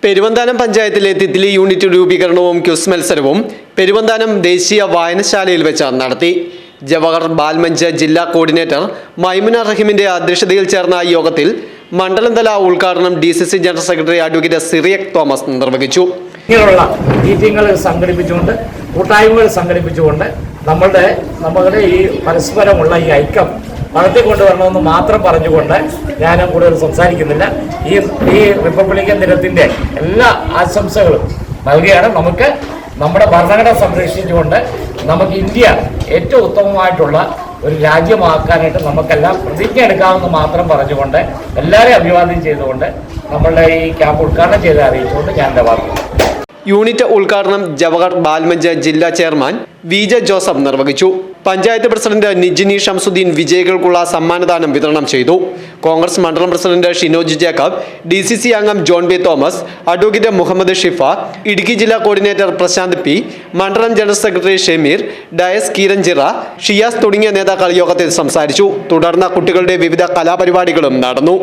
പെരുവന്താനം പഞ്ചായത്തിലെ തിത്ലി യൂണിറ്റ് രൂപീകരണവും ക്വിസ് മത്സരവും പെരുവന്താനം ദേശീയ വായനശാലയിൽ വെച്ച് നടത്തി. ജവഹർ ബാൽമഞ്ച് ജില്ലാ കോർഡിനേറ്റർ മൈമുന റഹീമിന്റെ അധ്യക്ഷതയിൽ ചേർന്ന യോഗത്തിൽ മണ്ഡലംതല ഉദ്ഘാടനം DCC general secretary advocate Cyriac Thomas നിർവഹിച്ചു. ഇങ്ങനെയുള്ള മീറ്റിങ്ങുകൾ സംഘടിപ്പിച്ചുകൊണ്ട് കൂട്ടായ്മകൾ സംഘടിപ്പിച്ചുകൊണ്ട് നമ്മുടെ ഈ പരസ്പരമുള്ള ഈ ഐക്യം വളർത്തിക്കൊണ്ടുവരണമെന്ന് മാത്രം പറഞ്ഞുകൊണ്ട് ഞാൻ കൂടുതൽ സംസാരിക്കുന്നില്ല. ഈ റിപ്പബ്ലിക്കൻ ദിനത്തിൻ്റെ എല്ലാ ആശംസകളും നൽകുകയാണ്. നമുക്ക് നമ്മുടെ ഭരണഘടന സംരക്ഷിച്ചുകൊണ്ട് നമുക്ക് ഇന്ത്യ ഏറ്റവും ഉത്തമമായിട്ടുള്ള ഒരു രാജ്യമാക്കാനായിട്ട് നമുക്കെല്ലാം പ്രതിജ്ഞ എടുക്കാമെന്ന് മാത്രം പറഞ്ഞുകൊണ്ട് എല്ലാവരെയും അഭിവാദ്യം ചെയ്തുകൊണ്ട് നമ്മളുടെ ഈ ക്യാമ്പ് ഉദ്ഘാടനം ചെയ്ത് അറിയിച്ചുകൊണ്ട് ഞാൻ എൻ്റെ വാർത്ത. യൂണിറ്റ് ഉദ്ഘാടനം ജവഹർ ബാൽമഞ്ച് ജില്ലാ ചെയർമാൻ VJ ജോസഫ് നിർവഹിച്ചു. പഞ്ചായത്ത് പ്രസിഡന്റ് നിജിനി ഷംസുദ്ദീൻ വിജയികൾക്കുള്ള സമ്മാനദാനം വിതരണം ചെയ്തു. കോൺഗ്രസ് മണ്ഡലം പ്രസിഡന്റ് ഷിനോജ് ജേക്കബ്, DCC അംഗം ജോൺ B തോമസ്, അഡ്വക്കേറ്റ് മുഹമ്മദ് ഷിഫ, ഇടുക്കി ജില്ലാ കോർഡിനേറ്റർ പ്രശാന്ത് P, മണ്ഡലം ജനറൽ സെക്രട്ടറി ഷെമീർ, ഡയസ് കീരൻജിറ, ഷിയാസ് തുടങ്ങിയ നേതാക്കൾ യോഗത്തിൽ സംസാരിച്ചു. തുടർന്ന് കുട്ടികളുടെ വിവിധ കലാപരിപാടികളും നടന്നു.